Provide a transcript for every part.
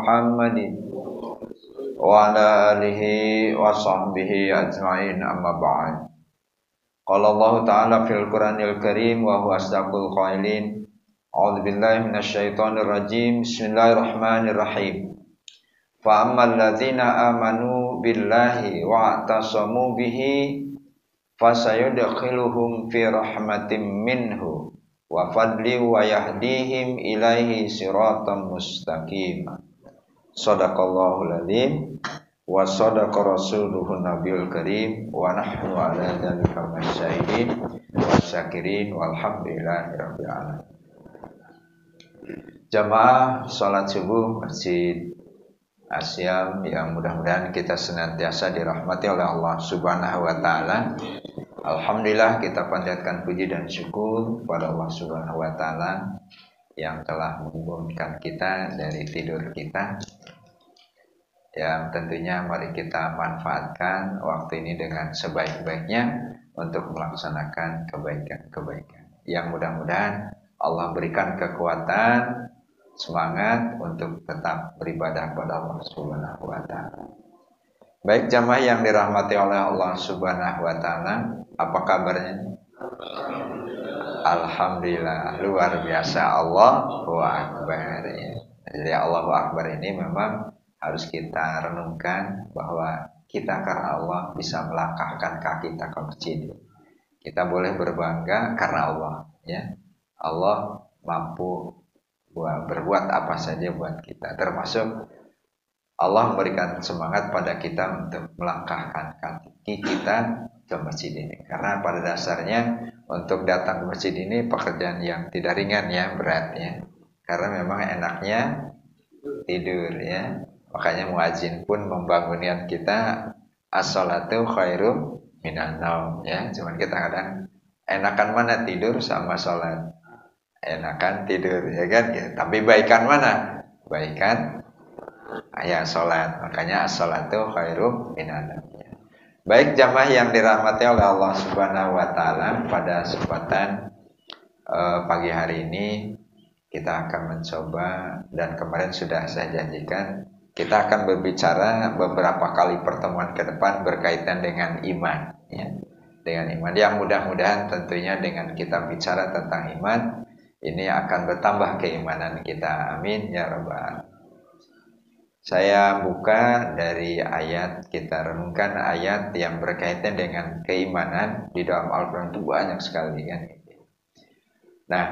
Muhammadin wa ala alihi wa sahbihi ajma'in amma ba'd. Qala Allah Ta'ala fil Qur'anil Karim wa huwa asdaqul qailin. A'udzu billahi minasyaitonir rajim. Bismillahirrahmanirrahim. Fa ammal ladzina amanu billahi wa atasamu bihi fasayudkhiluhum fi rahmatin minhu wa fadli wa yahdihim ilaihi siratan mustaqim. Shadaqallahul adzim wa shadaqa rasuluhun nabiyul karim wa nahnu ala dzalika masyahidin wasyakirin walhamdulillahi rabbil alamin. Jamaah salat subuh Masjid Asyam yang mudah-mudahan kita senantiasa dirahmati oleh Allah Subhanahu wa taala. Alhamdulillah kita panjatkan puji dan syukur kepada Allah Subhanahu wa taala yang telah membangunkan kita dari tidur kita. Yang tentunya mari kita manfaatkan waktu ini dengan sebaik-baiknya untuk melaksanakan kebaikan-kebaikan. Yang mudah-mudahan Allah berikan kekuatan, semangat untuk tetap beribadah kepada Allah Subhanahu wa taala. Baik jamaah yang dirahmati oleh Allah Subhanahu wa taala, apa kabarnya? Alhamdulillah, luar biasa, Allahu Akbar. Jadi Allahu Akbar ini memang harus kita renungkan bahwa kita karena Allah bisa melangkahkan kaki kita ke masjid. Kita boleh berbangga karena Allah, ya. Allah mampu berbuat apa saja buat kita, termasuk Allah memberikan semangat pada kita untuk melangkahkan kaki kita ke masjid ini. Karena pada dasarnya untuk datang ke masjid ini pekerjaan yang tidak ringan ya, berat ya. Karena memang enaknya tidur ya. Makanya muadzin pun membangunkan kita as-salatu khairum minan naum ya. Cuman kita kadang enakan mana tidur sama salat. Enakan tidur ya kan ya. Tapi baikan mana? Baikan ayat salat. Makanya as-salatu khairum minan naum. Baik jamaah yang dirahmati oleh Allah Subhanahu wa taala, pada kesempatan pagi hari ini kita akan mencoba, dan kemarin sudah saya janjikan, kita akan berbicara beberapa kali pertemuan ke depan berkaitan dengan iman ya. Dengan iman yang mudah-mudahan tentunya dengan kita bicara tentang iman ini akan bertambah keimanan kita. Amin ya rabbal alamin. Saya buka dari ayat, kita renungkan ayat yang berkaitan dengan keimanan di dalam Al-Quran itu banyak sekali kan. Nah,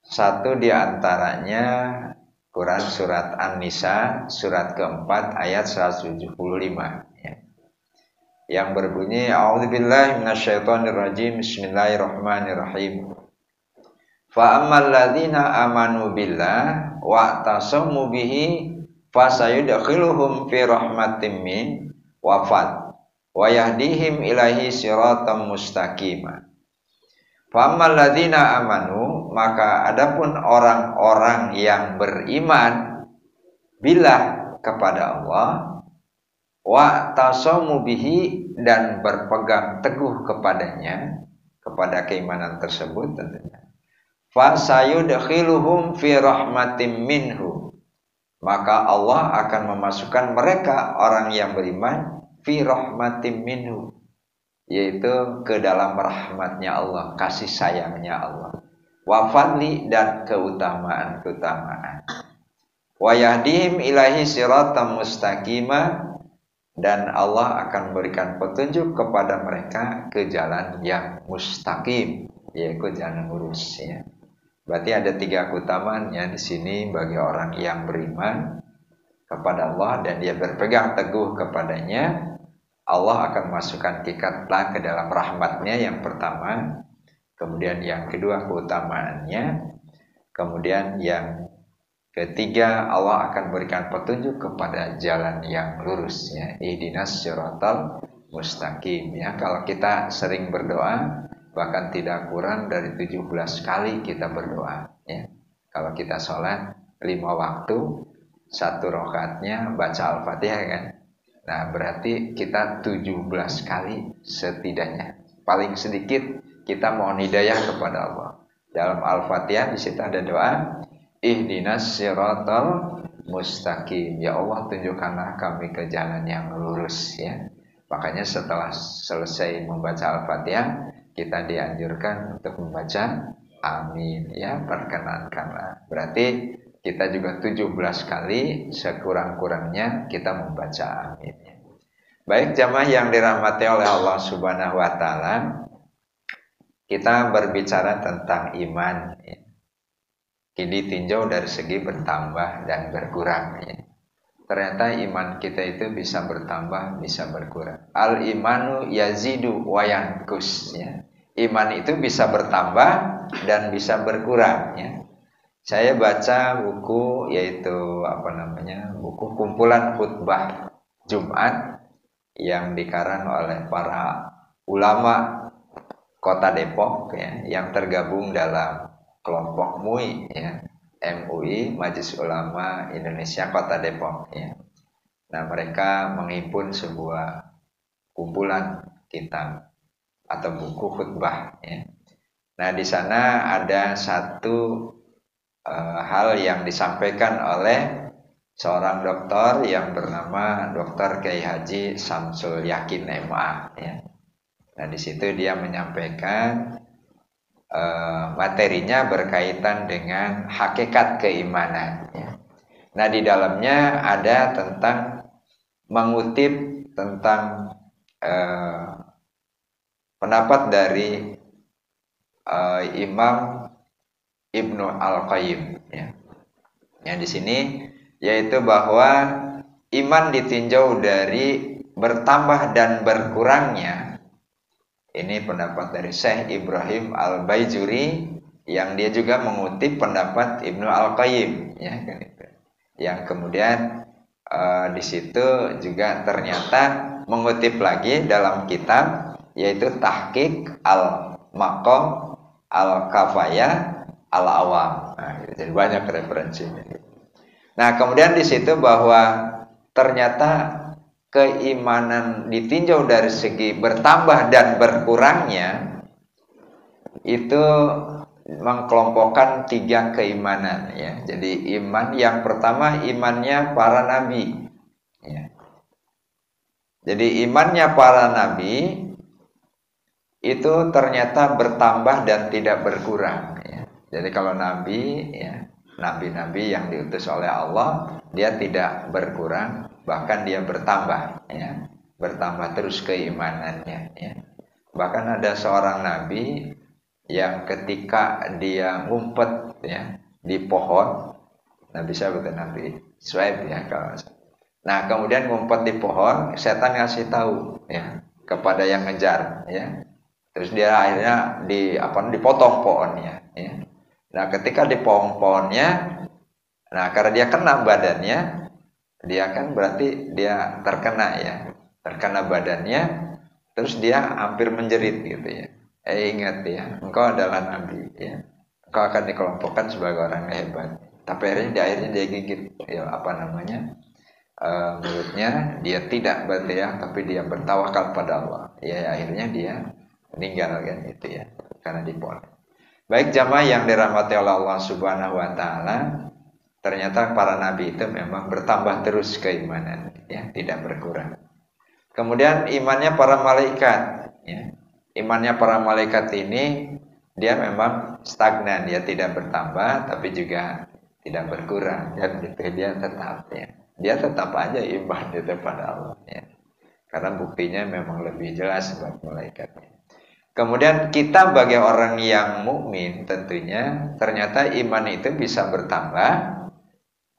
satu di antaranya Quran surat An-Nisa surat keempat ayat 175 ya. Yang berbunyi A'udzubillahi minasyaitonirrajim. Bismillahirrahmanirrahim. Fa ammal ladzina amanu billah wa tasamu bihi fasayudkhiluhum fi rahmatin min wa yahdihim ilaihi siratan mustaqima. Fammal ladzina amanu, maka adapun orang-orang yang beriman billah kepada Allah, wa tasamu bihi, dan berpegang teguh kepadanya, kepada keimanan tersebut tentunya, fasayudkhiluhum fi rahmatin minhu, maka Allah akan memasukkan mereka orang yang beriman fi rahmatin minhu, yaitu ke dalam rahmatnya Allah, kasih sayangnya Allah, wa fadli, dan keutamaan-keutamaan, wa yahdihim ilahi siratan mustaqima, dan Allah akan memberikan petunjuk kepada mereka ke jalan yang mustaqim, yaitu jalan lurus ya. Berarti ada 3 keutamaannya di sini bagi orang yang beriman kepada Allah dan dia berpegang teguh kepadanya. Allah akan masukkan kita ke dalam rahmatnya yang pertama. Kemudian yang kedua keutamaannya. Kemudian yang ketiga Allah akan berikan petunjuk kepada jalan yang lurus ya. Ihdinas siratal mustaqim ya. Kalau kita sering berdoa, bahkan tidak kurang dari 17 kali kita berdoa ya. Kalau kita sholat 5 waktu, 1 rakaatnya baca Al-Fatihah kan. Nah, berarti kita 17 kali setidaknya. Paling sedikit kita mohon hidayah kepada Allah. Dalam Al-Fatihah di situ ada doa ihdinas siratal mustaqim. Ya Allah, tunjukkanlah kami ke jalan yang lurus ya. Makanya setelah selesai membaca Al-Fatihah, kita dianjurkan untuk membaca amin ya, perkenankanlah. Berarti kita juga 17 kali sekurang-kurangnya kita membaca amin ya. Baik jamaah yang dirahmati oleh Allah Subhanahu wa taala, kita berbicara tentang iman ya. Ini tinjau dari segi bertambah dan berkurang ya. Ternyata iman kita itu bisa bertambah, bisa berkurang. Al-imanu yazidu wa yanqus ya. Iman itu bisa bertambah dan bisa berkurang ya. Saya baca buku yaitu buku kumpulan khutbah Jumat yang dikarang oleh para ulama Kota Depok ya, yang tergabung dalam kelompok MUI ya. MUI, Majelis Ulama Indonesia Kota Depok ya. Nah, mereka menghimpun sebuah kumpulan kitab atau buku khutbah ya. Nah, di sana ada satu hal yang disampaikan oleh seorang dokter yang bernama Dr. Kiai Haji Samsul Yakin MA ya. Nah, di situ dia menyampaikan materinya berkaitan dengan hakikat keimanan ya. Nah, di dalamnya ada tentang mengutip tentang pendapat dari Imam Ibnu Al-Qayyim ya. Yang di sini yaitu bahwa iman ditinjau dari bertambah dan berkurangnya. Ini pendapat dari Syekh Ibrahim Al-Baijuri yang dia juga mengutip pendapat Ibnu Al-Qayyim ya, yang kemudian di situ juga ternyata mengutip lagi dalam kitab yaitu Tahqiq Al-Maqam Al-Kafayah Al-Awam. Nah, jadi banyak referensinya. Nah, kemudian di situ bahwa ternyata keimanan ditinjau dari segi bertambah dan berkurangnya itu mengkelompokkan 3 keimanan ya. Jadi iman yang pertama imannya para nabi ya. Jadi imannya para nabi itu ternyata bertambah dan tidak berkurang ya. Jadi kalau nabi ya, nabi-nabi yang diutus oleh Allah, dia tidak berkurang, bahkan dia bertambah ya, bertambah terus keimanannya ya. Bahkan ada seorang nabi yang ketika dia ngumpet ya di pohon, nabi siapa itu, Nabi Shu'aib ya kalau. Nah, kemudian ngumpet di pohon, setan ngasih tahu ya kepada yang ngejar ya. Terus dia akhirnya dipotong pohonnya ya. Nah, ketika dipotong pohonnya, nah karena dia kena badannya, dia kan berarti dia terkena ya, terkena badannya, terus dia hampir menjerit gitu ya. Ingat ya, engkau adalah nabi ya, engkau akan dikelompokkan sebagai orang hebat. Tapi akhirnya dia gigit ya, mulutnya, dia tidak berteriak tapi dia bertawakal pada Allah ya. Akhirnya dia meninggal kan itu ya, karena dipotong. Baik jamaah yang dirahmati oleh Allah Subhanahu wa taala, ternyata para nabi itu memang bertambah terus keimanan ya, tidak berkurang. Kemudian imannya para malaikat ya. Imannya para malaikat ini dia memang stagnan, dia tidak bertambah tapi juga tidak berkurang dan gitu, dia tetap ya. Dia tetap aja iman itu pada Allah ya. Karena buktinya memang lebih jelas buat malaikatnya. Kemudian kita bagi orang yang mukmin tentunya ternyata iman itu bisa bertambah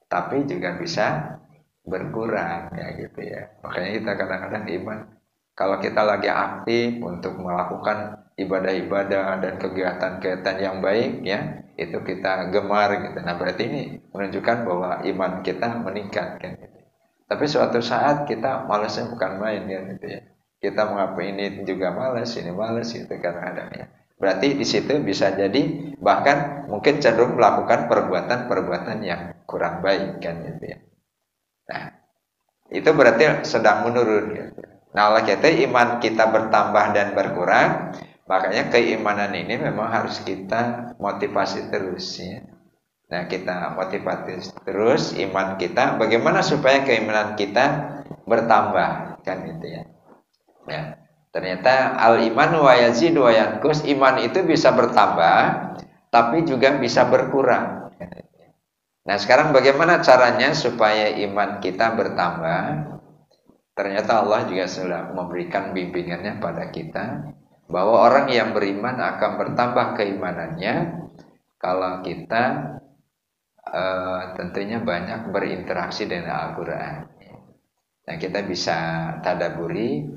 tapi juga bisa berkurang ya gitu ya. Makanya kita kadang-kadang iman kalau kita lagi aktif untuk melakukan ibadah-ibadah dan kegiatan-kegiatan yang baik ya, itu kita gemar gitu. Nah, berarti ini menunjukkan bahwa iman kita meningkat kan gitu. Tapi suatu saat kita malasnya bukan main kan gitu ya. Kita mengapa ini juga malas, ini malas gitu kadang-kadang ya. Berarti di situ bisa jadi bahkan mungkin cenderung melakukan perbuatan-perbuatan yang kurang baik kan gitu ya. Nah, itu berarti sedang menurun gitu. Nah, oleh karena itu iman kita bertambah dan berkurang, makanya keimanan ini memang harus kita motivasi terus ya. Nah, kita motivasi terus iman kita. Bagaimana supaya keimanan kita bertambah, kan itu ya. Ya. Ternyata al iman wa yazidu wa yanqus, iman itu bisa bertambah tapi juga bisa berkurang. Nah, sekarang bagaimana caranya supaya iman kita bertambah? Ternyata Allah juga sudah memberikan bimbingannya pada kita bahwa orang yang beriman akan bertambah keimanannya kalau kita tentunya banyak berinteraksi dengan Al-Quran. Nah, kita bisa tadaburi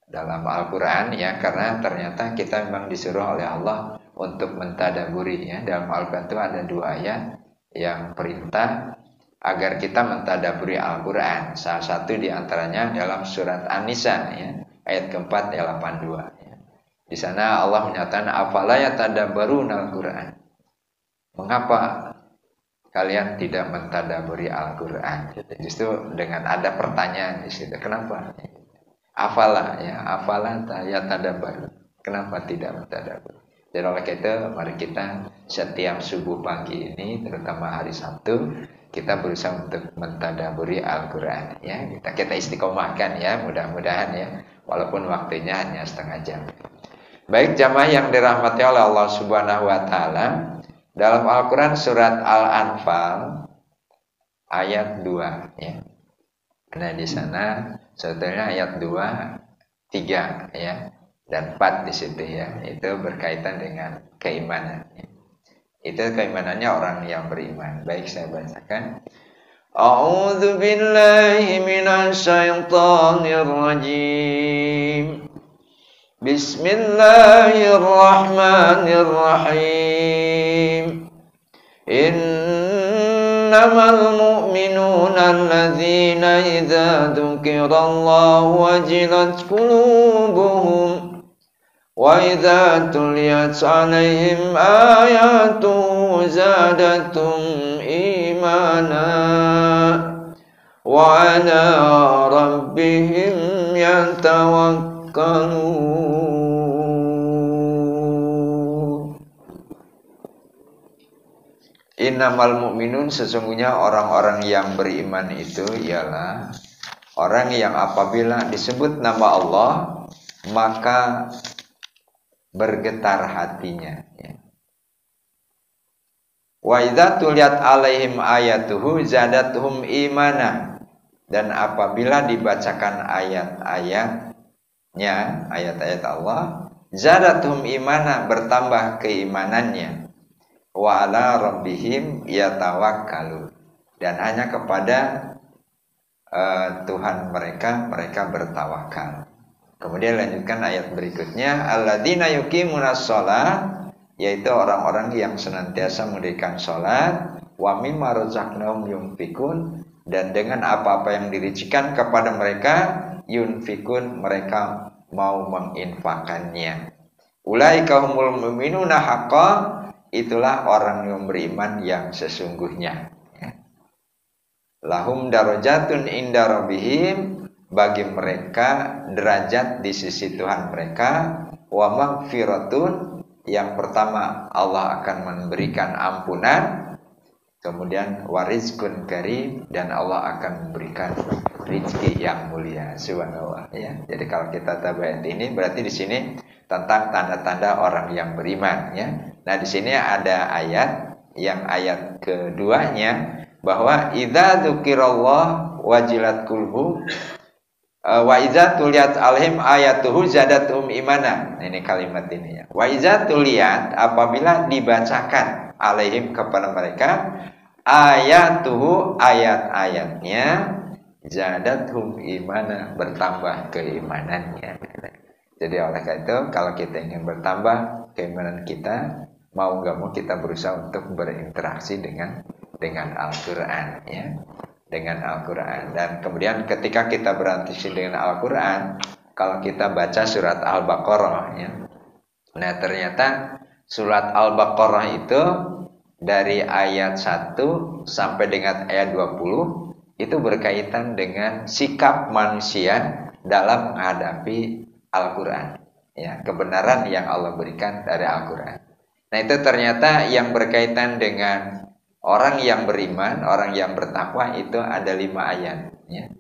dalam Al-Quran ya, karena ternyata kita memang disuruh oleh Allah untuk mentadaburi ya. Dalam Al-Quran itu ada 2 ayat yang perintah agar kita mentadaburi Al-Quran. Salah satu diantaranya dalam surat An-Nisa ya, ayat keempat 82 ya. Di sana Allah menyatakan afala yatadabbaruna Al-Quran. Mengapa kalian tidak mentadaburi Al-Quran? Justru dengan ada pertanyaan di situ. Kenapa? Afala ya, afala yatadabbar. Kenapa tidak mentadabur? Jadi oleh itu mari kita setiap subuh pagi ini, terutama hari Sabtu, kita berusaha untuk mentadaburi Al-Quran ya. Kita istiqomahkan ya, mudah-mudahan ya, walaupun waktunya hanya setengah jam. Baik jamaah yang dirahmati oleh Allah Subhanahu wa taala, dalam Al-Quran surat Al-Anfal ayat 2 ya. Nah, di sana sebetulnya ayat 2, 3 ya, dan 4 di situ ya. Itu berkaitan dengan keimanan ya. Itu keimanannya orang yang beriman. Baik, saya bacakan. A'udzu billahi minasy syaithanir rajim. Bismillahirrahmanirrahim. Innamal mu'minuna alladzina idza dzukirallahu wajilat qulubuhum wa idza tuliyat 'alaihim ayatuhu zadatum imana wa 'ala rabbihim yatawakkalun. Innamal mu'minun, sesungguhnya orang-orang yang beriman itu ialah orang yang apabila disebut nama Allah maka bergetar hatinya ya. Wa idza tuliyat alaihim ayatuhu zadatuhum imana, dan apabila dibacakan ayat-ayatnya, ayat-ayat Allah, zadatuhum imana, bertambah keimanannya. Wa ala rabbihim yatawakkalun, dan hanya kepada Tuhan mereka bertawakal. Kemudian lanjutkan ayat berikutnya, alladzina yuqimunas shalah, yaitu orang-orang yang senantiasa mendirikan salat, wa mimma razaqnahum yunfikun, dan dengan apa-apa yang dirizikan kepada mereka yunfikun, mereka mau menginfakannya. Ulaika humul mu'minuna haqqan, itulah orang yang beriman yang sesungguhnya ya. Lahum darajatun inda rabbihim, bagi mereka derajat di sisi Tuhan mereka, wa maghfiratun, yang pertama Allah akan memberikan ampunan, kemudian warizqun karim, dan Allah akan memberikan rezeki yang mulia. Subhanallah ya. Jadi kalau kita tabayat ini berarti di sini tentang tanda-tanda orang yang beriman ya. Nah, di sini ada ayat yang ayat keduanya bahwa idza dzukirallah wajilat qulubuhum wa idza tuliyat alaihim ayatuhu zadatuhum imana. Ini kalimat ini ya. Wa idza tuliyat, apabila dibacakan alaihim kepada mereka ayatuhu, ayat-ayatnya, zadatuhum imana, bertambah keimanannya. Jadi oleh karena itu kalau kita ingin bertambah keimanan kita, mau nggak mau kita berusaha untuk berinteraksi dengan Al-Quran ya, dengan Al-Quran. Dan kemudian ketika kita berinteraksi dengan Al-Quran, kalau kita baca surat Al-Baqarah ya, nah ternyata surat Al-Baqarah itu dari ayat 1 sampai dengan ayat 20 itu berkaitan dengan sikap manusia dalam menghadapi Al-Quran ya, kebenaran yang Allah berikan dari Al-Quran. Nah, itu ternyata yang berkaitan dengan orang yang beriman, orang yang bertakwa itu ada 5 ayat. Ya.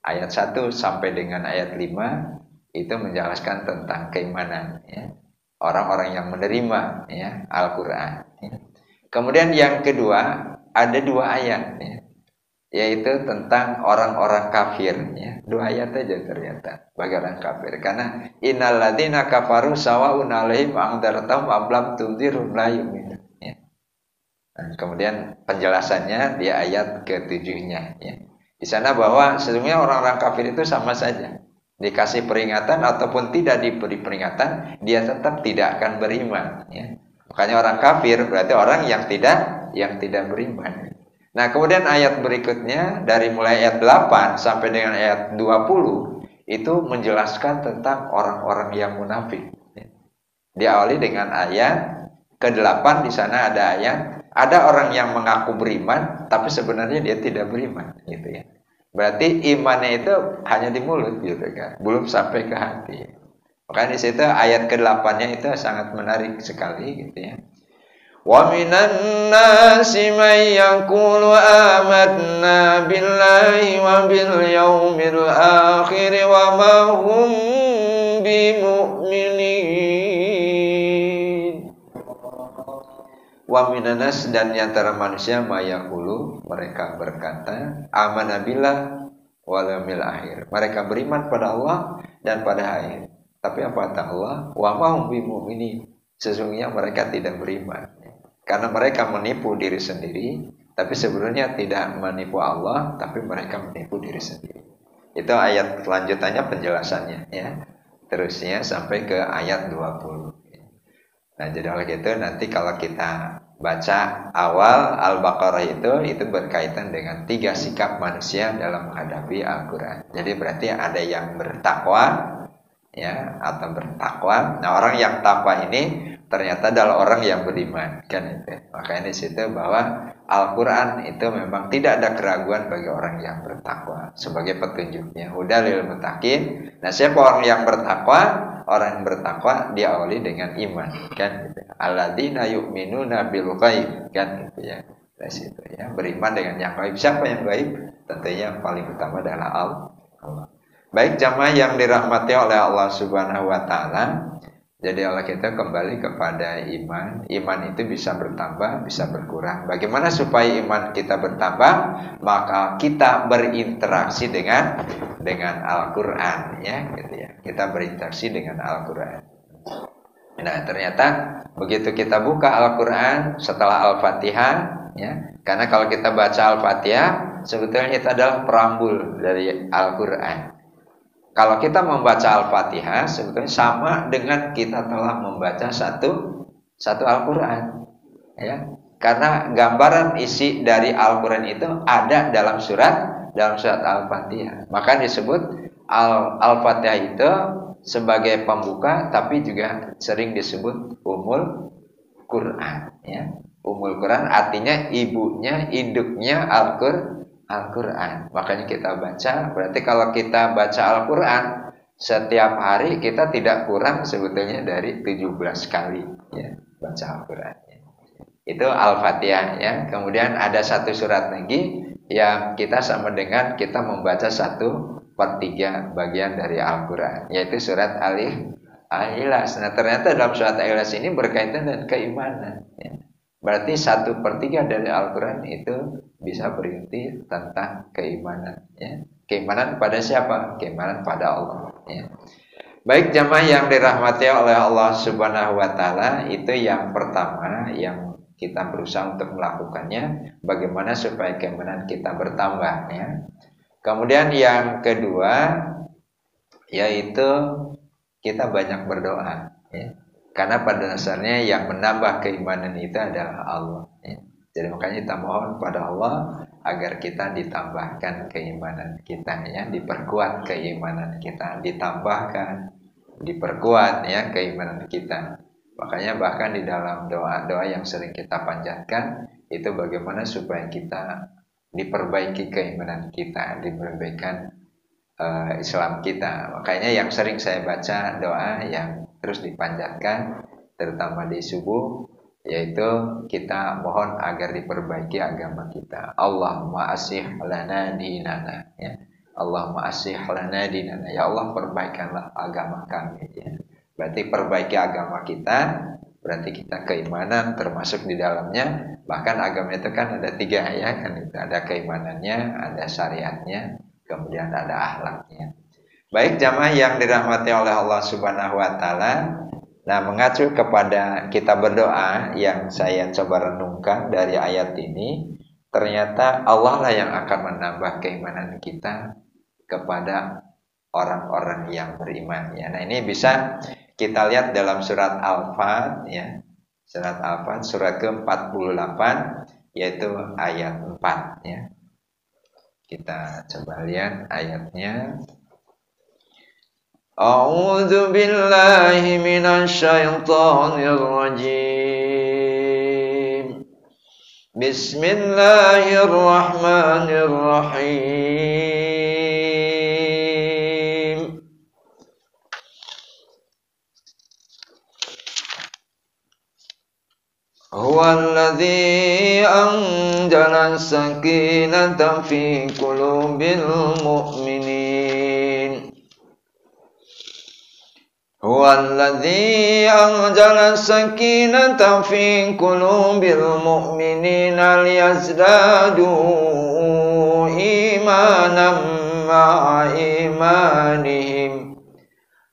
Ayat 1 sampai dengan ayat 5 itu menjelaskan tentang keimanan. Ya. Orang-orang yang menerima ya, Al-Quran. Ya. Kemudian yang kedua ada 2 ayat. Ya. Yaitu tentang orang-orang kafir. Ya. 2 ayat aja ternyata bagi orang kafir. Karena innal ladzina kafaru sawa'un 'alaihim a'andzartahum am lam tunzirhum la yu'minun. Ya. Dan kemudian penjelasannya di ayat ke-7-nya. Ya. Di sana bahwa sesungguhnya orang-orang kafir itu sama saja. Dikasih peringatan ataupun tidak diberi peringatan, dia tetap tidak akan beriman. Ya. Makanya orang kafir berarti orang yang tidak beriman. Nah, kemudian ayat berikutnya dari mulai ayat 8 sampai dengan ayat 20 itu menjelaskan tentang orang-orang yang munafik. Diawali dengan ayat ke-8, di sana ada ayat, ada orang yang mengaku beriman tapi sebenarnya dia tidak beriman gitu ya. Berarti imannya itu hanya di mulut gitu kan, belum sampai ke hati. Makanya di situ ayat ke-8-nya itu sangat menarik sekali gitu ya. Wa minan nasi may yaqulu amanna billahi wa bil yaumil akhir wa ma hum bimu'minin. Wa minan nas, dan di antara manusia may yaqulu, mereka berkata amanna billah wal yaumil akhir. Mereka beriman pada Allah dan pada akhir. Tapi apa kata Allah? Wa ma hum bimu'minin. Sesungguhnya mereka tidak beriman. Karena mereka menipu diri sendiri, tapi sebenarnya tidak menipu Allah, tapi mereka menipu diri sendiri. Itu ayat lanjutannya penjelasannya ya. Terusnya sampai ke ayat 20. Nah, jadi oleh itu nanti kalau kita baca awal Al-Baqarah itu berkaitan dengan 3 sikap manusia dalam menghadapi Al-Quran. Jadi berarti ada yang bertakwa ya, atau bertakwa. Nah, orang yang takwa ini ternyata adalah orang yang beriman kan itu. Makanya di situ bahwa Al-Quran itu memang tidak ada keraguan bagi orang yang bertakwa sebagai petunjuknya. Hudal lil muttaqin. Nah, siapa orang yang bertakwa? Orang yang bertakwa diawali dengan iman kan gitu. Alladzina yu'minuna bil ghaib kan gitu ya. Dari situ ya, beriman dengan yang gaib. Siapa yang gaib? Tentunya yang paling utama adalah Allah. Baik jamaah yang dirahmati oleh Allah Subhanahu wa taala. Jadi Allah kita kembali kepada iman. Iman itu bisa bertambah, bisa berkurang. Bagaimana supaya iman kita bertambah? Maka kita berinteraksi dengan Al-Quran ya, gitu ya. Kita berinteraksi dengan Al-Quran. Nah, ternyata begitu kita buka Al-Quran setelah Al-Fatihah ya. Karena kalau kita baca Al-Fatihah sebetulnya itu adalah preambul dari Al-Quran. Kalau kita membaca Al-Fatihah sebetulnya sama dengan kita telah membaca satu Al-Quran ya. Karena gambaran isi dari Al-Quran itu ada dalam surat Al-Fatihah. Maka disebut Al-Fatihah itu sebagai pembuka, tapi juga sering disebut Ummul Quran ya. Ummul Quran artinya ibunya, induknya Al-Quran. Makanya kita baca. Berarti kalau kita baca Al-Quran setiap hari kita tidak kurang sebetulnya dari 17 kali ya, baca Al-Quran ya. Itu Al-Fatihah ya. Kemudian ada satu surat lagi yang kita sama dengan kita membaca 1/3 bagian dari Al-Quran, yaitu surat Al-Ikhlas. Nah, ternyata dalam surat Al-Ikhlas ini berkaitan dengan keimanan ya. Berarti 1/3 dari Al-Quran itu bisa berarti tentang keimanan ya. Keimanan pada siapa? Keimanan pada Allah ya. Baik jamaah yang dirahmati oleh Allah Subhanahu wa taala, itu yang pertama yang kita berusaha untuk melakukannya, bagaimana supaya keimanan kita bertambah ya. Kemudian yang kedua yaitu kita banyak berdoa ya. Karena pada dasarnya yang menambah keimanan itu adalah Allah ya. Jadi makanya kita mohon pada Allah agar kita ditambahkan keimanan kita ya, diperkuat keimanan kita, ditambahkan, diperkuat ya keimanan kita. Makanya bahkan di dalam doa-doa yang sering kita panjatkan itu bagaimana supaya kita diperbaiki keimanan kita, diperbaikan Islam kita. Makanya yang sering saya baca doa yang terus dipanjatkan terutama di subuh yaitu kita mohon agar diperbaiki agama kita. Allahumma aslih lana dinana, ya. Allahumma aslih lana dinana, ya Allah perbaikanlah agama kami, ya. Berarti perbaiki agama kita, berarti kita keimanan termasuk di dalamnya. Bahkan agama itu kan ada 3, ya kan, itu ada keimanannya, ada syariatnya, kemudian ada akhlaknya. Baik jamaah yang dirahmati oleh Allah Subhanahu wa taala. Nah, mengacu kepada kita berdoa yang saya coba renungkan dari ayat ini, ternyata Allah lah yang akan menambah keimanan kita kepada orang-orang yang beriman, ya. Nah, ini bisa kita lihat dalam surat Al-Fat, ya. Surat Al-Fat surat ke-48 yaitu ayat 4, ya. Kita coba lihat ayatnya. A'udzu billahi minasy syaithanir rajim. Bismillahirrahmanirrahim. Huwallazi anzala sakinata fi qulubil mu'minin. Huwallazi anzala sakinata fi qulubil mu'minina liyazdadu imanan ma'a imanihim.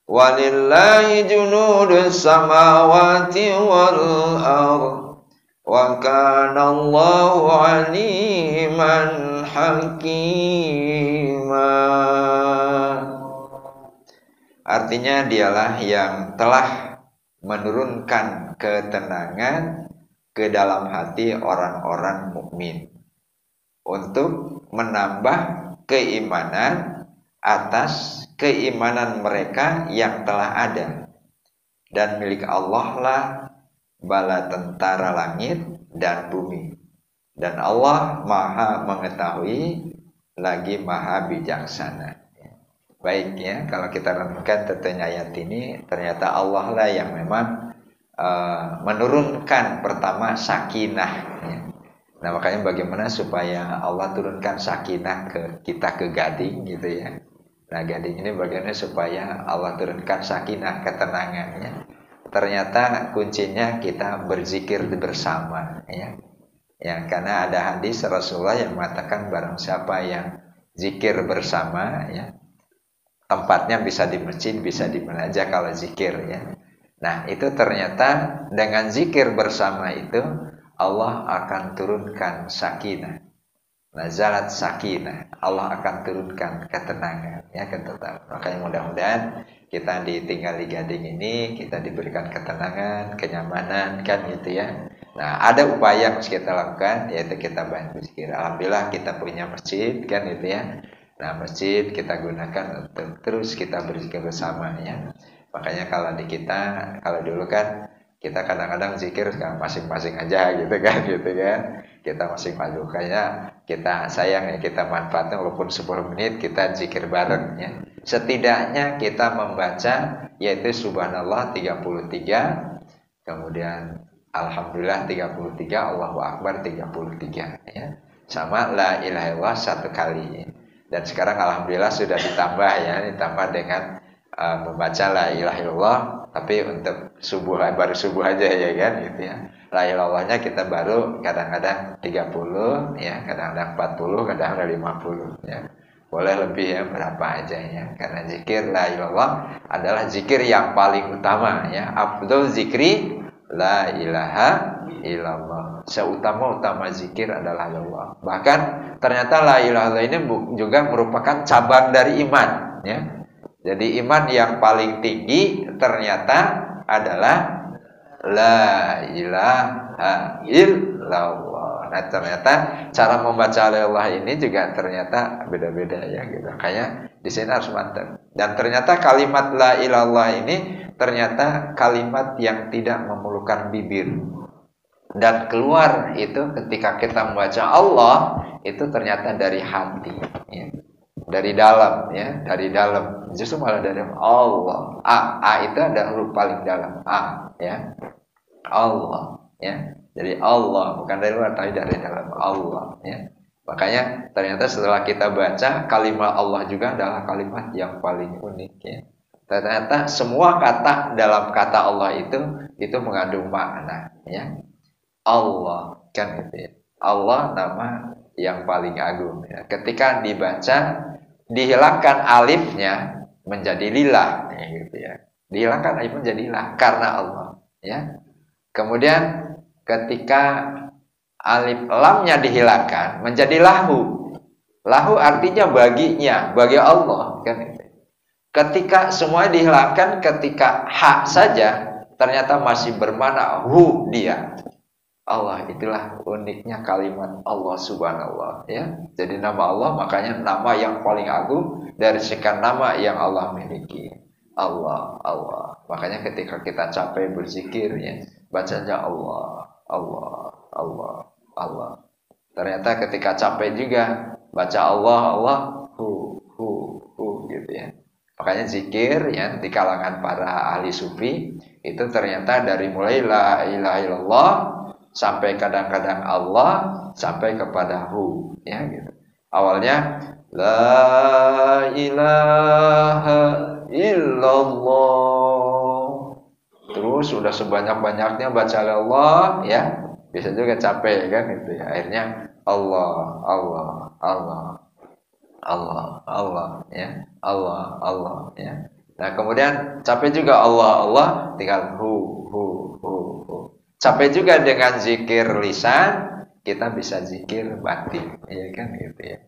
Walillahi junudus samawati wal ardh wa kana Allahu aliman hakima. Artinya dialah yang telah menurunkan ketenangan ke dalam hati orang-orang mukmin untuk menambah keimanan atas keimanan mereka yang telah ada. Dan milik Allah lah bala tentara langit dan bumi. Dan Allah maha mengetahui lagi maha bijaksana. Baik, ya, kalau kita renungkan tentang ayat ini, ternyata Allah lah yang memang menurunkan pertama sakinah, ya. Nah, makanya bagaimana supaya Allah turunkan sakinah ke kita, ke Gading gitu, ya. Nah, Gading ini bagaimana supaya Allah turunkan sakinah, ketenangannya. Ternyata kuncinya kita berzikir bersama, ya. Ya, karena ada hadis Rasulullah yang mengatakan barang siapa yang zikir bersama, ya, tempatnya bisa di masjid, bisa di mana aja kalau zikir, ya. Nah, itu ternyata dengan zikir bersama itu Allah akan turunkan sakinah. Nazalat sakinah. Allah akan turunkan ketenangan, ya, ketenangan. Makanya mudah-mudahan kita ditinggal di Gading ini kita diberikan ketenangan, kenyamanan, kan gitu, ya. Nah, ada upaya yang harus kita lakukan, yaitu kita banyak berzikir. Alhamdulillah kita punya masjid, kan gitu, ya. Nah, masjid kita gunakan untuk terus kita berzikir bersama, ya. Makanya kalau dulu kan kita kadang-kadang zikir masing-masing aja gitu kan, gitu kan. Kita masing-masing, kayak kita sayang, ya, kita manfaatkan walaupun 10 menit kita zikir bareng, ya. Setidaknya kita membaca yaitu subhanallah 33, kemudian alhamdulillah 33, Allahu akbar 33, ya. Sama la ilaha illallah 1 kali. Dan sekarang alhamdulillah sudah ditambah, ya, ditambah dengan membaca la ilaha illallah, tapi untuk baru subuh aja, ya kan, gitu, ya. La ilaha illallahnya kita baru kadang-kadang 30, ya, kadang-kadang 40, kadang-kadang 50, ya. Boleh lebih, ya, berapa aja, ya. Karena zikir la ilaha illallah adalah zikir yang paling utama, ya. Afdhal zikri la ilaha illallah. Seutama-utama zikir adalah Allah. Bahkan ternyata la ilaha illallah ini juga merupakan cabang dari iman, ya. Jadi iman yang paling tinggi ternyata adalah la ilaha illallah. Nah, ternyata cara membaca la ilaha ini juga ternyata beda-beda, ya, gitu. Makanya di sini harus mantap. Dan ternyata kalimat la ilaha illallah ini ternyata kalimat yang tidak memerlukan bibir. Dan keluar itu ketika kita membaca Allah itu ternyata dari hati, ya. Dari dalam, ya, dari dalam. Justru malah dari Allah. A itu ada huruf paling dalam, A, ya. Allah, ya. Jadi Allah bukan dari luar tapi dari dalam Allah ya. Makanya ternyata setelah kita baca kalimat Allah juga adalah kalimat yang paling unik ya. Ternyata semua kata dalam kata Allah itu mengandung makna ya. Allah kan gitu ya. Allah nama yang paling agung ya. Ketika dibaca dihilangkan alifnya menjadi lillah ya, gitu ya. Dihilangkan alif menjadi lillah karena Allah ya. Kemudian ketika alif lamnya dihilangkan menjadi lahu. Lahu artinya baginya, bagi Allah kan itu. Ketika semua dihilangkan ketika hak saja ternyata masih bermakna hu dia. Allah itulah uniknya kalimat Allah subhanallah ya. Jadi nama Allah makanya nama yang paling agung dari sekian nama yang Allah miliki. Allah, Allah. Makanya ketika kita capek berzikir ya, bacanya Allah, Allah, Allah, Allah. Ternyata ketika capek juga baca Allah, Allah, gitu ya. Makanya zikir ya di kalangan para ahli sufi itu ternyata dari mulai la ilaha illallah sampai kadang-kadang Allah sampai kepada hu ya gitu. Awalnya la ilaha illallah. Terus sudah sebanyak-banyaknya baca Allah ya. Bisa juga capek kan gitu ya. Akhirnya Allah, Allah, Allah. Allah, Allah ya. Allah, Allah ya. Nah, kemudian capek juga Allah, Allah tinggal hu. Capek juga dengan zikir lisan, kita bisa zikir batin, ya kan gitu ya.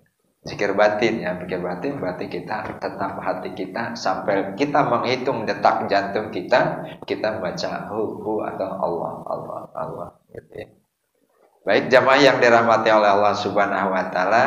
Zikir batin ya, zikir batin berarti kita tetap hati kita sampai kita menghitung detak jantung kita baca hu atau Allah, Allah, Allah gitu ya. Baik jamaah yang dirahmati oleh Allah Subhanahu wa taala.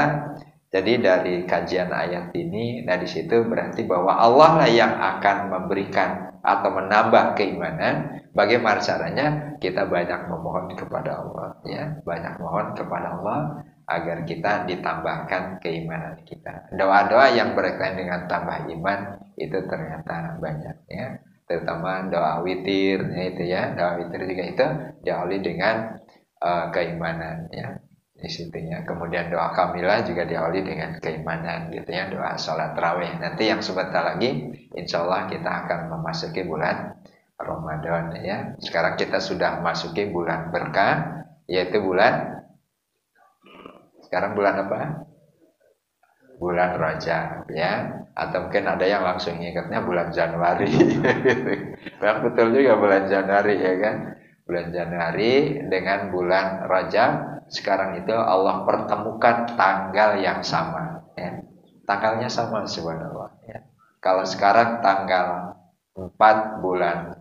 Jadi dari kajian ayat ini, nah di situ berarti bahwa Allah lah yang akan memberikan atau menambah keimanan. Bagaimana caranya? Kita banyak memohon kepada Allah, ya, banyak mohon kepada Allah agar kita ditambahkan keimanan kita. Doa-doa yang berkaitan dengan tambah iman itu ternyata banyak, ya, terutama doa witir, ya, itu ya, doa witir juga itu diawali dengan keimanan, ya. Di situnya. Kemudian doa kamilah juga diawali dengan keimanan gitu ya, doa sholat tarawih. Nanti yang sebentar lagi insya Allah kita akan memasuki bulan Ramadan ya. Sekarang kita sudah masuki bulan berkah, yaitu bulan, sekarang bulan apa? Bulan Rajab ya. Atau mungkin ada yang langsung ingatnya bulan Januari. Memang betul juga bulan Januari ya kan. Bulan Januari dengan bulan Rajab. Sekarang itu Allah pertemukan tanggal yang sama ya. Tanggalnya sama subhanallah ya. Kalau sekarang tanggal 4 bulan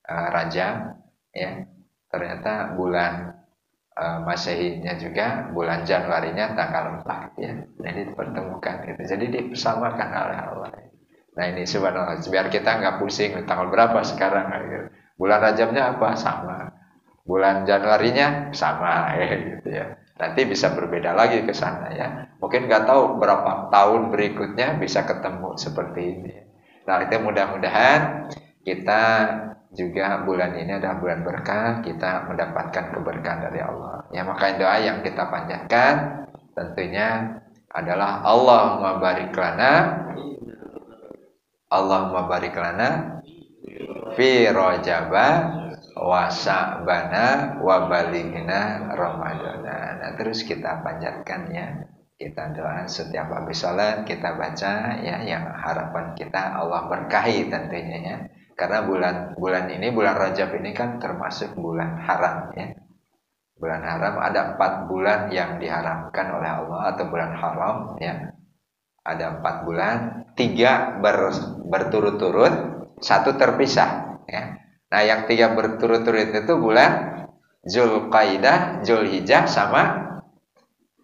Rajab ya, ternyata bulan Masehinya juga bulan Januarinya tanggal 4 ya. Jadi dipertemukan gitu. Jadi dipersamakan oleh Allah. Nah ini subhanallah, biar kita nggak pusing tanggal berapa sekarang gitu. Bulan Rajabnya apa? Sama. Bulan Januarinya sama gitu ya. Nanti bisa berbeda lagi ke sana ya. Mungkin nggak tahu berapa tahun berikutnya bisa ketemu seperti ini. Nah, itu mudah-mudahan kita juga bulan ini adalah bulan berkah, kita mendapatkan keberkahan dari Allah. Ya, maka doa yang kita panjatkan tentunya adalah Allahumma barik lana fi Rajaba wa Sya'bana wa balighna Ramadana. Nah, terus kita panjatkan ya. Kita doa setiap habis salat kita baca ya, yang harapan kita Allah berkahi tentunya ya. Karena bulan ini, bulan Rajab ini kan termasuk bulan haram ya. Bulan haram ada 4 bulan yang diharamkan oleh Allah atau bulan haram ya. Ada 4 bulan, 3 berturut-turut, 1 terpisah ya. Nah, yang 3 berturut-turut itu bulan Zulqaidah, Zulhijjah sama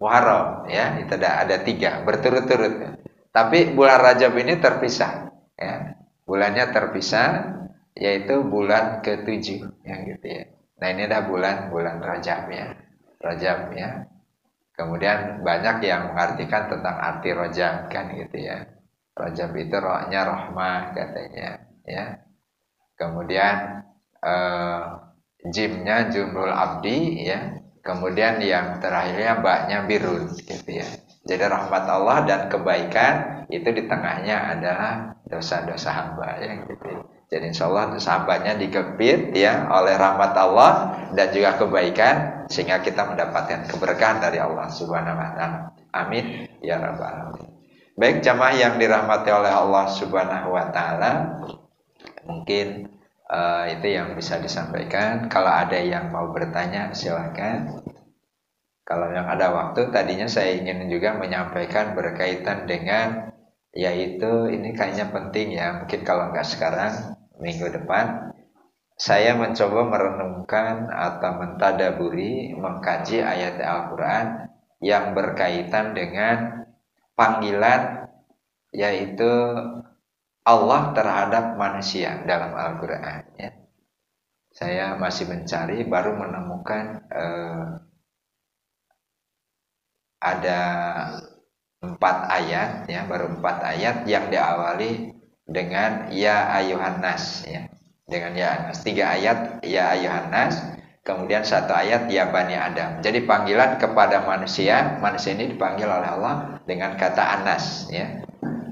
Muharram ya. Itu ada 3 berturut-turut. Tapi bulan Rajab ini terpisah ya. Bulannya terpisah yaitu bulan ke-7 ya gitu ya. Nah, ini ada bulan Rajab ya. Rajab ya. Kemudian banyak yang mengartikan tentang arti Rajab kan gitu ya. Rajab itu rohnya rahmah katanya ya. Kemudian jimnya jumrul abdi ya. Kemudian yang terakhirnya baknya birun gitu ya. Jadi rahmat Allah dan kebaikan itu di tengahnya adalah dosa-dosa hamba ya gitu ya. Jadi insya Allah dosa hambanya digepit ya oleh rahmat Allah dan juga kebaikan sehingga kita mendapatkan keberkahan dari Allah Subhanahu wa taala. Amin ya rabbal alamin. Baik jamaah yang dirahmati oleh Allah Subhanahu wa taala, mungkin itu yang bisa disampaikan. Kalau ada yang mau bertanya silakan. Kalau yang ada waktu, tadinya saya ingin juga menyampaikan berkaitan dengan yaitu ini kayaknya penting ya. Mungkin kalau nggak sekarang, minggu depan saya mencoba merenungkan atau mentadaburi, mengkaji ayat Al-Quran yang berkaitan dengan panggilan yaitu Allah terhadap manusia dalam Al-Quran ya. Saya masih mencari, baru menemukan ada 4 ayat ya, baru 4 ayat yang diawali dengan ya ayuhan nas ya. Dengan ya nas, 3 ayat ya ayuhan nas, kemudian 1 ayat ya bani Adam. Jadi panggilan kepada manusia ini dipanggil oleh Allah dengan kata anas ya.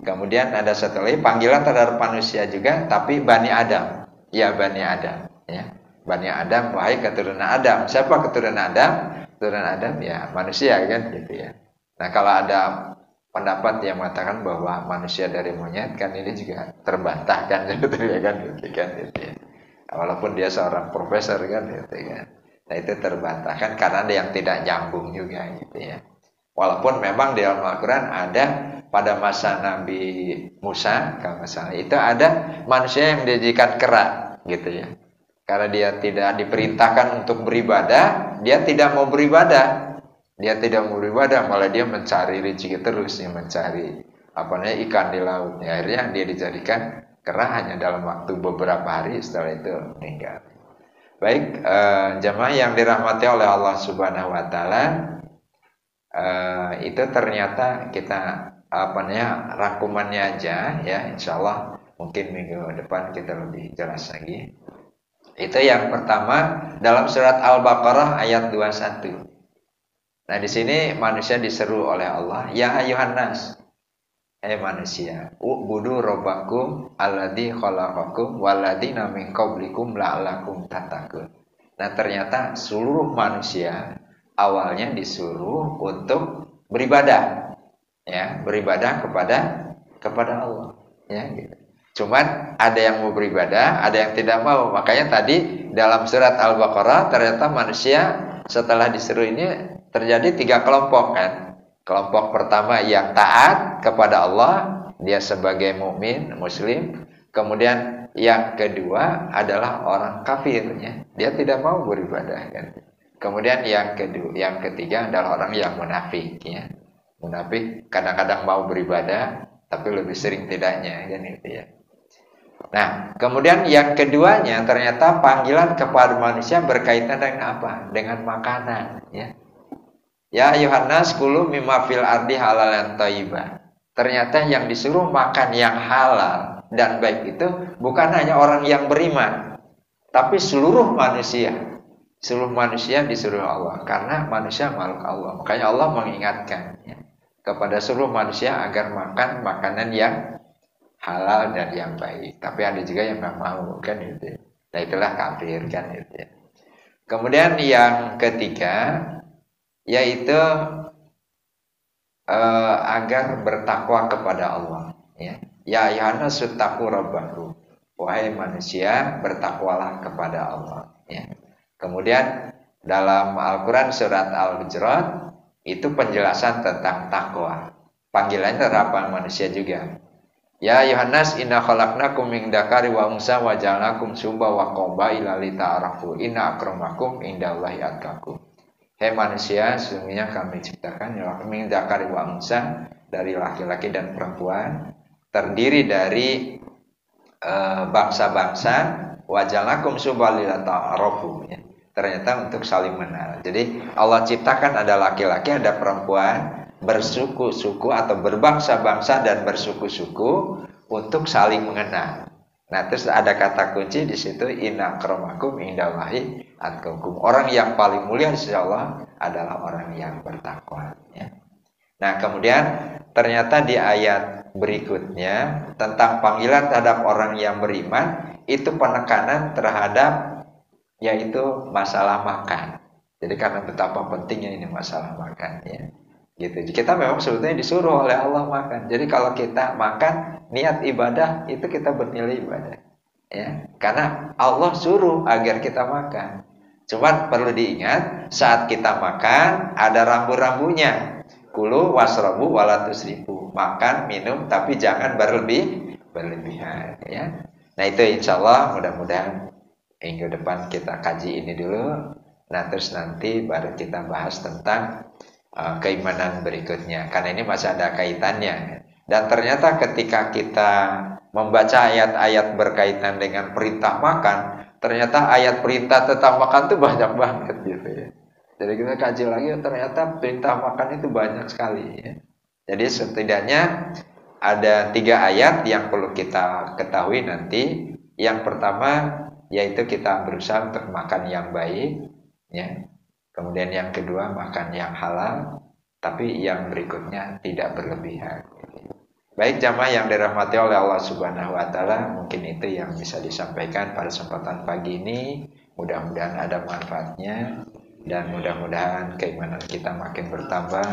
Kemudian ada 1 lagi panggilan terhadap manusia juga, tapi bani Adam, ya bani Adam ya. Bani Adam, wahai keturunan Adam. Siapa keturunan Adam? Keturunan Adam ya manusia kan gitu ya. Nah, kalau ada pendapat yang mengatakan bahwa manusia dari monyet, kan ini juga terbantahkan gitu ya kan gitu ya. Walaupun dia seorang profesor kan gitu ya. Nah, itu terbantahkan karena ada yang tidak nyambung juga gitu ya. Walaupun memang di dalam Al-Quran ada pada masa Nabi Musa kalau misalnya itu ada manusia yang dijadikan kera gitu ya. Karena dia tidak diperintahkan untuk beribadah, dia tidak mau beribadah. Dia tidak mau beribadah, malah dia mencari rezeki terus, ya, mencari ikan di laut. Ya, akhirnya dia dijadikan kera hanya dalam waktu beberapa hari, setelah itu meninggal. Baik, jamaah yang dirahmati oleh Allah Subhanahu wa taala, itu ternyata kita rangkumannya aja ya, insyaallah mungkin minggu depan kita lebih jelas lagi. Itu yang pertama dalam surat Al-Baqarah ayat 21. Nah, di sini manusia diseru oleh Allah, ya ayuhan nas. Manusia, ubudu rabbakum alladzi khalaqakum walladzina min qablikum la'allakum tattaqun. Nah, ternyata seluruh manusia awalnya disuruh untuk beribadah. Ya, beribadah kepada Allah, ya gitu. Cuman ada yang mau beribadah, ada yang tidak mau. Makanya tadi dalam surat Al-Baqarah ternyata manusia setelah disuruh ini terjadi 3 kelompok kan. Kelompok pertama yang taat kepada Allah, dia sebagai mukmin, muslim. Kemudian yang kedua adalah orang kafir ya. Dia tidak mau beribadah kan. Kemudian yang ketiga adalah orang yang munafik ya. Munafik kadang-kadang mau beribadah tapi lebih sering tidaknya kan gitu ya. Nah, kemudian yang keduanya ternyata panggilan kepada manusia berkaitan dengan apa? Dengan makanan ya. Ya Yohanes kulu mimma fil ardi halalan thayyibah. Ternyata yang disuruh makan yang halal dan baik itu bukan hanya orang yang beriman, tapi seluruh manusia. Seluruh manusia disuruh Allah karena manusia makhluk Allah. Makanya Allah mengingatkan ya, kepada seluruh manusia agar makan makanan yang halal dan yang baik. Tapi ada juga yang nggak mau kan itu. Nah, itulah kafir kan itu. Kemudian yang ketiga yaitu agar bertakwa kepada Allah ya. Ya ayyuhannas taqu rabbakum. Wahai manusia, bertakwalah kepada Allah ya. Kemudian dalam Al-Qur'an surat Al-Hujurat itu penjelasan tentang takwa. Panggilannya terhadap manusia juga. Ya Yohanes inna khalaqnakum min dzakari wa unsa wa ja'alnakum syu'uban wa qabaila lita'arafu inna akramakum indallahi atqakum. Hei manusia, sesungguhnya kami ciptakan min dzakari wa unsa, dari laki-laki dan perempuan, terdiri dari bangsa-bangsa, wa ja'alnakum syu'uban lita'arafu ya. Ternyata untuk saling mengenal. Jadi Allah ciptakan ada laki-laki, ada perempuan, bersuku-suku atau berbangsa-bangsa dan bersuku-suku untuk saling mengenal. Nah, terus ada kata kunci di situ, inna akramakum indallahi atqakum. Orang yang paling mulia di sisi Allah adalah orang yang bertakwa, ya. Nah, kemudian ternyata di ayat berikutnya tentang panggilan terhadap orang yang beriman itu penekanan terhadap yaitu masalah makan. Jadi karena betapa pentingnya ini masalah makan, ya. Gitu. Kita memang sebetulnya disuruh oleh Allah makan. Jadi kalau kita makan niat ibadah itu kita bernilai ibadah, ya. Karena Allah suruh agar kita makan. Cuman perlu diingat saat kita makan ada rambu-rambunya. Kulu wasrobu wala tusrifu. Makan, minum tapi jangan berlebihan, ya. Nah, itu insyaallah mudah-mudahan minggu depan kita kaji ini dulu. Nah, terus nanti baru kita bahas tentang keimanan berikutnya, karena ini masih ada kaitannya. Dan ternyata ketika kita membaca ayat-ayat berkaitan dengan perintah makan, ternyata ayat perintah tentang makan itu banyak banget gitu, ya. Jadi kita kaji lagi, ternyata perintah makan itu banyak sekali, ya. Jadi setidaknya ada 3 ayat yang perlu kita ketahui nanti. Yang pertama yaitu kita berusaha untuk makan yang baik, ya. Kemudian yang kedua makan yang halal, tapi yang berikutnya tidak berlebihan. Baik jamaah yang dirahmati oleh Allah Subhanahu wa taala, mungkin itu yang bisa disampaikan pada kesempatan pagi ini. Mudah-mudahan ada manfaatnya dan mudah-mudahan keimanan kita makin bertambah,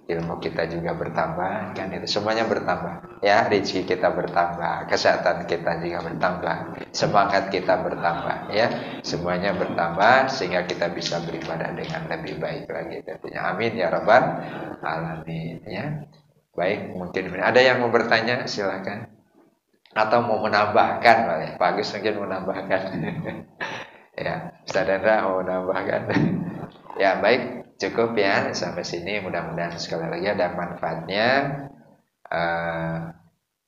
ilmu kita juga bertambah, kan itu semuanya bertambah, ya. Rezeki kita bertambah, kesehatan kita juga bertambah, semangat kita bertambah, ya. Semuanya bertambah sehingga kita bisa beribadah dengan lebih baik lagi tentunya. Amin ya rabbal alamin, ya. Baik, mungkin ada yang mau bertanya, silakan. Atau mau menambahkan, boleh. Pak Agus mungkin menambahkan. Ya, Ustaz Dendra mau menambahkan. Ya, baik. Cukup ya sampai sini, mudah-mudahan sekali lagi ada manfaatnya.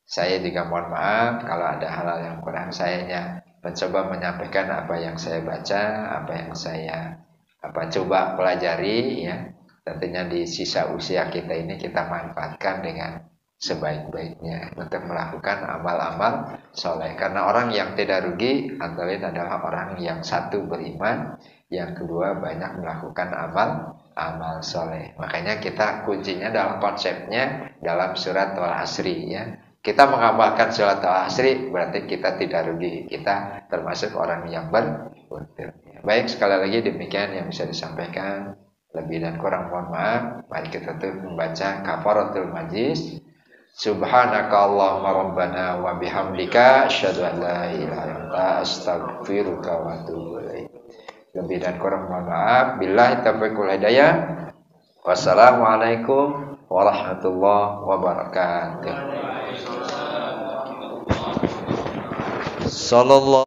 Saya juga mohon maaf kalau ada hal-hal yang kurang. Saya mencoba menyampaikan apa yang saya baca, apa yang saya coba pelajari, ya. Tentunya di sisa usia kita ini kita manfaatkan dengan sebaik-baiknya untuk melakukan amal-amal soleh. Karena orang yang tidak rugi antara lain adalah orang yang satu beriman, yang kedua banyak melakukan amal soleh. Makanya kita kuncinya dalam konsepnya dalam surat Al-Asri, ya. Kita mengamalkan surat Al-Asri berarti kita tidak rugi, kita termasuk orang yang beruntung. Baik, sekali lagi demikian yang bisa disampaikan. Lebih dan kurang mohon maaf. Mari kita tutup membaca kafaratul majlis. Subhanaka Allahumma rabbana wa bihamdika asyhadu an la ilaha illa anta astaghfiruka wa atubu ilaik. Lebih dan kurang mohon maaf. Billahi taufiq wal hidayah. Wassalamualaikum warahmatullahi wabarakatuh. Sallallahu